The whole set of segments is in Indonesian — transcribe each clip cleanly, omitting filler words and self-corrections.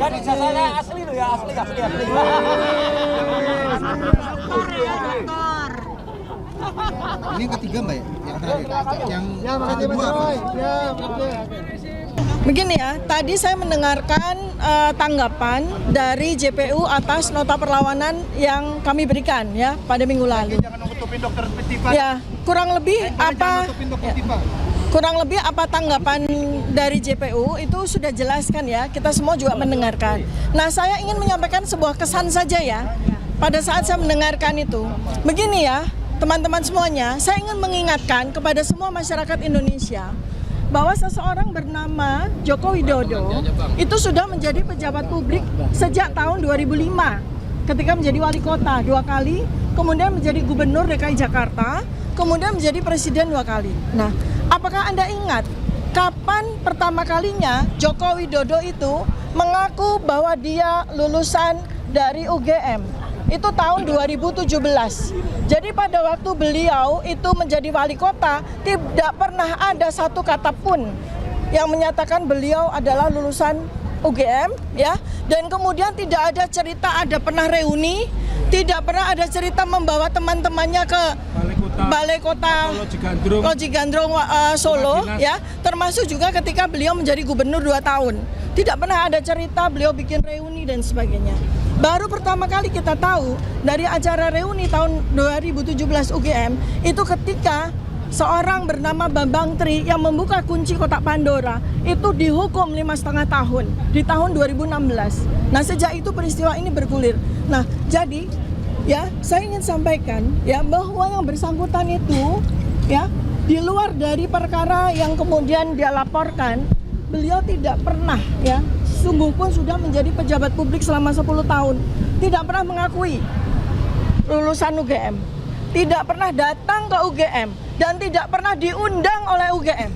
Jadi saya asli loh ya, asli. Ini yang ketiga Mbak ya? Yang terakhir? Yang satu dua apa? Begini ya, tadi saya mendengarkan tanggapan dari JPU atas nota perlawanan yang kami berikan ya pada minggu lalu. Jangan nutupin dokter Petipa. Ya, kurang lebih apa tanggapan dari JPU itu sudah jelaskan ya, kita semua juga mendengarkan. Nah, saya ingin menyampaikan sebuah kesan saja ya, pada saat saya mendengarkan itu. Begini ya, teman-teman semuanya, saya ingin mengingatkan kepada semua masyarakat Indonesia bahwa seseorang bernama Joko Widodo itu sudah menjadi pejabat publik sejak tahun 2005 ketika menjadi wali kota 2 kali, kemudian menjadi gubernur DKI Jakarta, kemudian menjadi presiden 2 kali. Nah, apakah Anda ingat kapan pertama kalinya Joko Widodo itu mengaku bahwa dia lulusan dari UGM? Itu tahun 2017. Jadi pada waktu beliau itu menjadi wali kota, tidak pernah ada satu kata pun yang menyatakan beliau adalah lulusan UGM ya. Dan kemudian tidak ada cerita ada pernah reuni, tidak pernah ada cerita membawa teman-temannya ke Balai Kota Loji Gandrung Solo ya, termasuk juga ketika beliau menjadi gubernur 2 tahun. Tidak pernah ada cerita beliau bikin reuni dan sebagainya. Baru pertama kali kita tahu dari acara reuni tahun 2017 UGM itu ketika seorang bernama Bambang Tri yang membuka kunci kotak Pandora itu dihukum 5,5 tahun di tahun 2016. Nah, sejak itu peristiwa ini bergulir. Nah, jadi ya saya ingin sampaikan ya bahwa yang bersangkutan itu ya di luar dari perkara yang kemudian dia laporkan, beliau tidak pernah ya, sungguh pun sudah menjadi pejabat publik selama 10 tahun, tidak pernah mengakui lulusan UGM, tidak pernah datang ke UGM, dan tidak pernah diundang oleh UGM.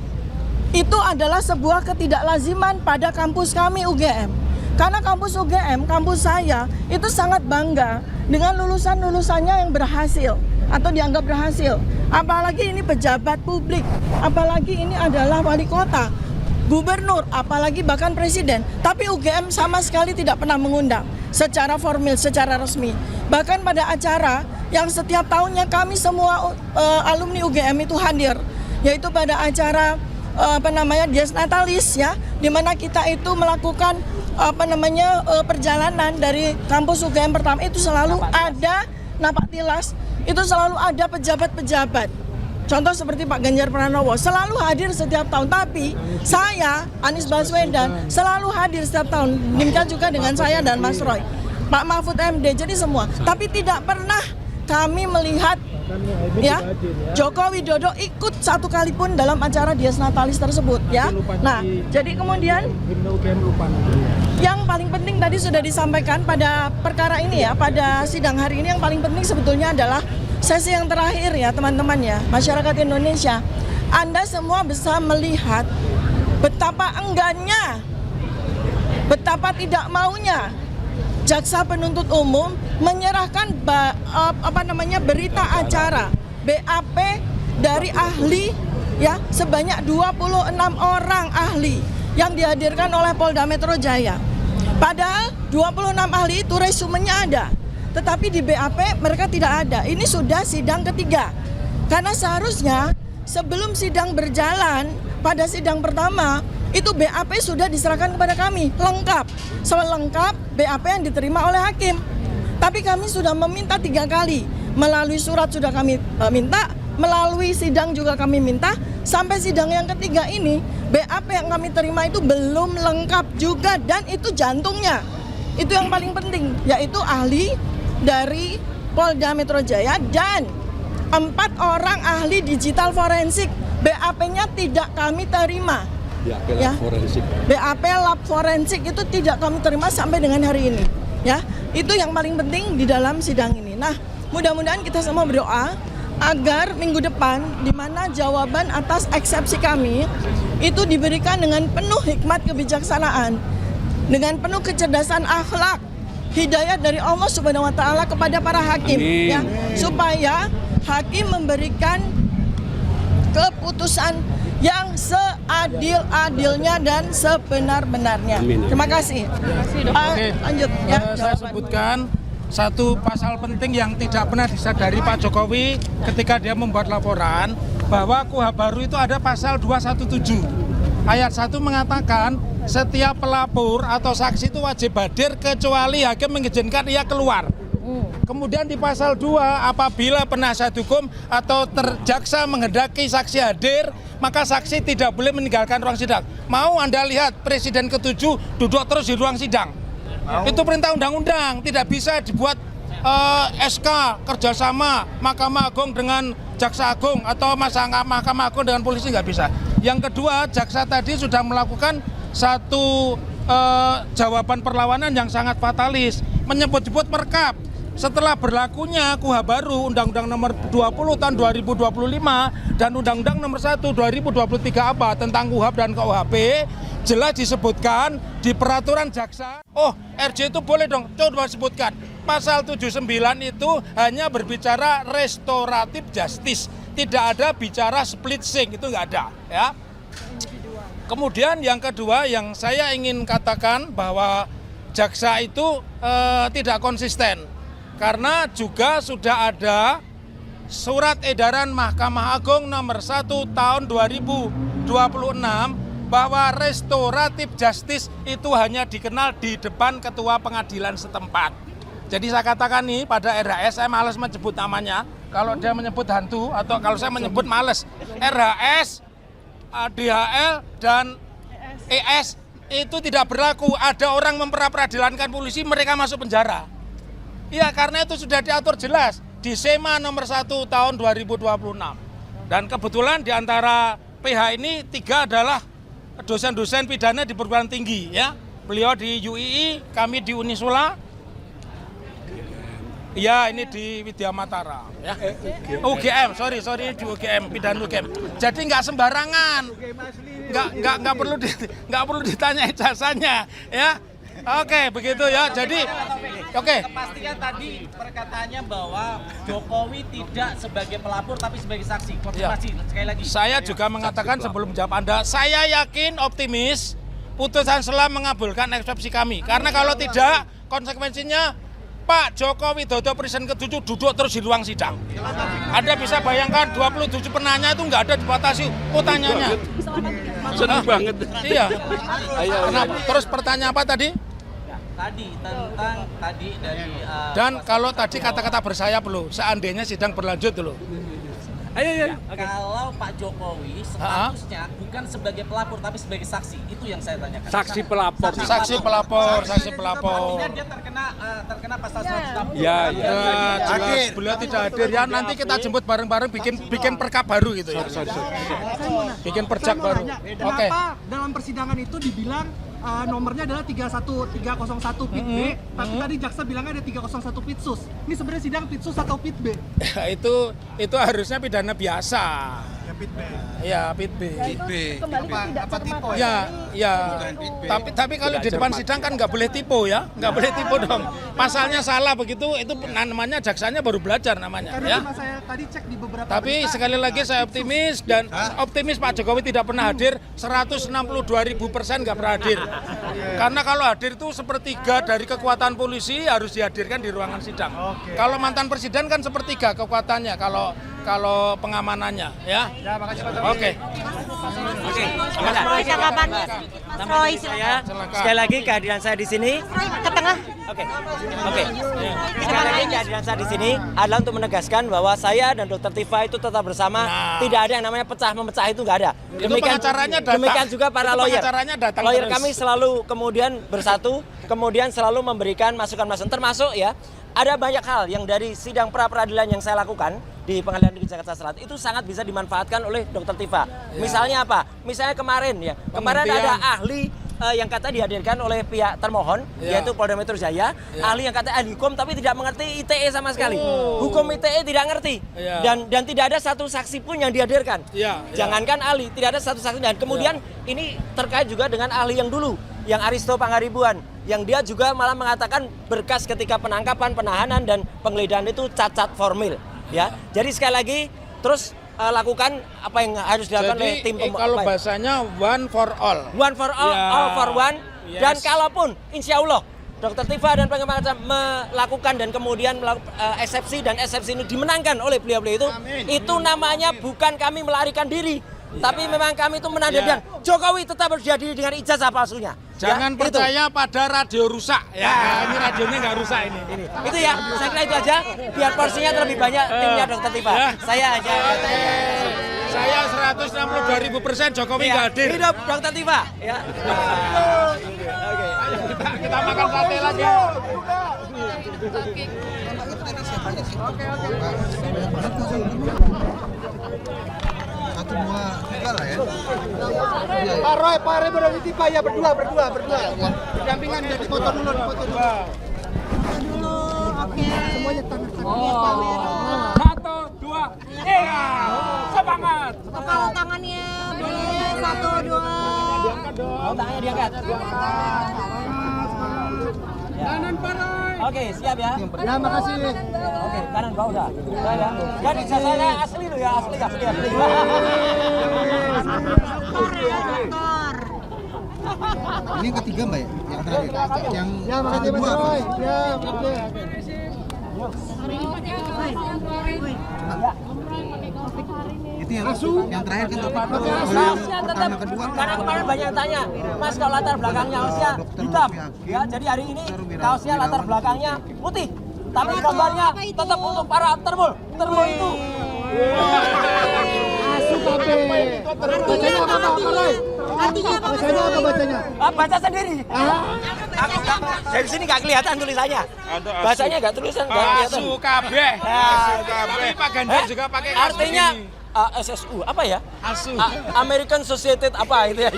Itu adalah sebuah ketidaklaziman pada kampus kami UGM. Karena kampus UGM, kampus saya, itu sangat bangga dengan lulusan-lulusannya yang berhasil atau dianggap berhasil. Apalagi ini pejabat publik, apalagi ini adalah wali kota, gubernur, apalagi bahkan presiden. Tapi UGM sama sekali tidak pernah mengundang secara formal, secara resmi. Bahkan pada acara yang setiap tahunnya kami semua alumni UGM itu hadir, yaitu pada acara Dies Natalis ya, di mana kita itu melakukan perjalanan dari kampus UGM pertama, itu selalu ada napak tilas, itu selalu ada pejabat-pejabat. Contoh seperti Pak Ganjar Pranowo selalu hadir setiap tahun, tapi saya, Anies Baswedan, selalu hadir setiap tahun. Demikian juga dengan saya dan Mas Roy, Pak Mahfud MD, jadi semua. Tapi tidak pernah kami melihat ya Joko Widodo ikut satu kali pun dalam acara Dies Natalis tersebut ya. Nah, jadi kemudian yang paling penting tadi sudah disampaikan pada perkara ini ya, pada sidang hari ini yang paling penting sebetulnya adalah sesi yang terakhir ya teman-teman ya, masyarakat Indonesia. Anda semua bisa melihat betapa enggannya, betapa tidak maunya jaksa penuntut umum menyerahkan berita acara BAP dari ahli ya, sebanyak 26 orang ahli yang dihadirkan oleh Polda Metro Jaya. Padahal 26 ahli itu resumenya ada, tetapi di BAP mereka tidak ada. Ini sudah sidang ketiga. Karena seharusnya sebelum sidang berjalan, pada sidang pertama itu BAP sudah diserahkan kepada kami lengkap, selengkap BAP yang diterima oleh hakim. Tapi kami sudah meminta 3 kali, melalui surat sudah kami minta, melalui sidang juga kami minta. Sampai sidang yang ketiga ini BAP yang kami terima itu belum lengkap juga, dan itu jantungnya. Itu yang paling penting, yaitu ahli dari Polda Metro Jaya dan 4 orang ahli digital forensik. BAP-nya tidak kami terima. Ya, BAP lab forensik itu tidak kami terima sampai dengan hari ini. Ya, itu yang paling penting di dalam sidang ini. Nah, mudah-mudahan kita semua berdoa agar minggu depan, di mana jawaban atas eksepsi kami itu diberikan dengan penuh hikmat kebijaksanaan, dengan penuh kecerdasan akhlak, hidayah dari Allah Subhanahu wa taala kepada para hakim. Amin. Ya, supaya hakim memberikan keputusan yang seadil-adilnya dan sebenar-benarnya. Terima kasih. Lanjut ya. Saya sebutkan satu pasal penting yang tidak pernah disadari Pak Jokowi ketika dia membuat laporan, bahwa KUHP baru itu ada pasal 217. Ayat 1 mengatakan setiap pelapor atau saksi itu wajib hadir kecuali hakim mengizinkan ia keluar. Kemudian di pasal 2, apabila penasihat hukum atau jaksa menghendaki saksi hadir, maka saksi tidak boleh meninggalkan ruang sidang. Mau Anda lihat Presiden ke-7 duduk terus di ruang sidang. Itu perintah undang-undang, tidak bisa dibuat SK kerjasama Mahkamah Agung dengan Jaksa Agung atau Mahkamah Agung dengan polisi, nggak bisa. Yang kedua, jaksa tadi sudah melakukan satu jawaban perlawanan yang sangat fatalis, menyebut-nyebut merkap. Setelah berlakunya KUHP baru, Undang-Undang Nomor 20 Tahun 2025 dan Undang-Undang Nomor 1 2023 apa tentang KUHP dan KUHP, jelas disebutkan di peraturan jaksa. Oh, RJ itu boleh dong, coba sebutkan. Pasal 79 itu hanya berbicara restoratif justice, tidak ada bicara split sink, itu nggak ada, ya. Kemudian yang kedua yang saya ingin katakan bahwa jaksa itu tidak konsisten. Karena juga sudah ada surat edaran Mahkamah Agung nomor 1 tahun 2026 bahwa restoratif justice itu hanya dikenal di depan ketua pengadilan setempat. Jadi saya katakan nih pada RHS, saya malas menyebut namanya. Kalau dia menyebut hantu atau kalau saya menyebut males. RHS, DHL, dan ES itu tidak berlaku. Ada orang memperadilankan polisi, mereka masuk penjara. Iya, karena itu sudah diatur jelas di SEMA nomor 1 tahun 2026. Dan kebetulan di antara PH ini 3 adalah dosen-dosen pidana di perguruan tinggi, ya. Beliau di UII, kami di Unisula. Iya, ini di Widya Matara, ya. UGM, sorry di UGM, pidana UGM. Jadi nggak sembarangan, nggak perlu ditanya ijazahnya, ya. Oke, begitu ya. Jadi, oke. Kepastian tadi perkataannya bahwa Jokowi tidak sebagai pelapor tapi sebagai saksi. Konfirmasi sekali lagi. Saya juga mengatakan sebelum menjawab Anda, saya yakin optimis putusan selah mengabulkan eksepsi kami. Karena kalau tidak, konsekuensinya Pak Jokowi Widodo Presiden ke-7 duduk terus di ruang sidang. Anda bisa bayangkan 27 penanya itu nggak ada dibatasi pertanyaannya. Senang banget. Iya. Kenapa? Terus pertanyaan apa tadi? Tadi tentang dari Dan kalau tadi kata-kata bersayap loh, seandainya sidang berlanjut loh. Ayo. Kalau Pak Jokowi statusnya bukan sebagai pelapor tapi sebagai saksi, itu yang saya tanyakan. Saksi pelapor. Saksi pelapor. Artinya dia terkena pasal 160. Ya. Jelas beliau tidak hadir ya. Nanti kita jemput bareng-bareng bikin perkap baru gitu ya. Bikin perjak baru. Oke. Kenapa dalam persidangan itu dibilang nomornya adalah 301 pit B, tapi tadi jaksa bilangnya ada 301 pit sus. Ini sebenarnya sidang pit sus atau pit B? itu harusnya pidana biasa. Ya pit B. Ya, pit B. Kembali ke tidak cermat. Ya. Tapi kalau di depan sidang kan nggak boleh tipu ya, nggak boleh tipu dong. Pasalnya salah begitu, itu namanya jaksanya baru belajar namanya. Karena Ya. cuma saya tadi cek di beberapa. Tapi berita, sekali lagi saya optimis dan optimis Pak Jokowi tidak pernah hadir. 162.000% nggak pernah hadir. Karena kalau hadir itu sepertiga dari kekuatan polisi harus dihadirkan di ruangan sidang. Kalau mantan presiden kan sepertiga kekuatannya kalau pengamanannya, ya. Oke. Tanggapan Mas Roy, sekali lagi kehadiran saya di sini ke tengah. Oke. Sekali lagi kehadiran saya di sini adalah untuk menegaskan bahwa saya dan Dr. Tifa itu tetap bersama. Tidak ada yang namanya pecah-memecah, itu nggak ada. pengacaranya datang. Demikian juga para Itu lawyer. pengacaranya datang Lawyer terus. kami selalu kemudian bersatu, kemudian selalu memberikan masukan-masukan, termasuk ya ada banyak hal yang dari sidang pra-peradilan yang saya lakukan di Pengadilan Negeri Jakarta Selatan itu sangat bisa dimanfaatkan oleh Dr. Tifa. Misalnya apa? Misalnya kemarin ada ahli yang kata dihadirkan oleh pihak termohon, yaitu Polda Metro Jaya, ahli yang kata ahli hukum tapi tidak mengerti ITE sama sekali. Hukum ITE tidak ngerti, dan tidak ada satu saksi pun yang dihadirkan. Jangankan ahli, tidak ada satu saksi. Dan kemudian ini terkait juga dengan ahli yang dulu, yang Aristo Pangaribuan, yang dia juga malah mengatakan berkas ketika penangkapan, penahanan, dan penggeledahan itu cacat formil. Ya, jadi sekali lagi, terus lakukan apa yang harus dilakukan oleh tim kalau bahasanya one for all. one for all, Ya. all for one. Yes. Dan kalaupun insya Allah Dr. Tifa dan pengembangan melakukan dan kemudian eksepsi dan eksepsi ini dimenangkan oleh beliau-beliau itu namanya bukan kami melarikan diri, tapi memang kami itu menandakan Jokowi tetap harus dihadiri dengan ijazah palsunya. Jangan Ya, percaya pada radio rusak. Ya, ini radionya nggak rusak ini. Itu ya, saya kira itu aja. Biar porsinya terlebih banyak timnya Dr. Tifa. Ya. Saya aja. Saya 162.000% Jokowi nggak hadir. Hidup Dr. Tifa. Ya. Kita makan sate lagi. Satu dua tiga lah ya. Pak Roy berhenti Pak ya berdua. Dampingan dari foto dulu, Semuanya tangan. Satu, dua, tiga. Semangat. Kalau tangannya boleh 1, 2. Oh, tangannya diangkat. Kanan Pak Roy. Oke, siap ya. Ya, makasih. Oke, kanan bawah udah. Ya. Jadi saya asli loh ya, asli. Ini yang ketiga mbak ya, yang terakhir. Yang Ya, satu makasih Pak dua apa? Roy. Ya, oke. Itu yang terakhir kan apa? Kaosnya tetap, Pertama kedua. karena kemarin banyak yang tanya, Mas kalau latar belakangnya kaosnya hitam, ya jadi hari ini kaosnya latar belakangnya putih, tapi gambarnya tetap untuk para termul itu. Bacanya apa Pak Roy? Artinya apa? Bacanya apa bacanya? Baca sendiri. Aku dari sini nggak kelihatan tulisannya. Bacanya nggak tulisan, nggak kelihatan. Asu kabeh. Tapi Pak Ganjar juga pakai kaos Artinya begini. SSU apa ya? Asu. American Society apa itu ya?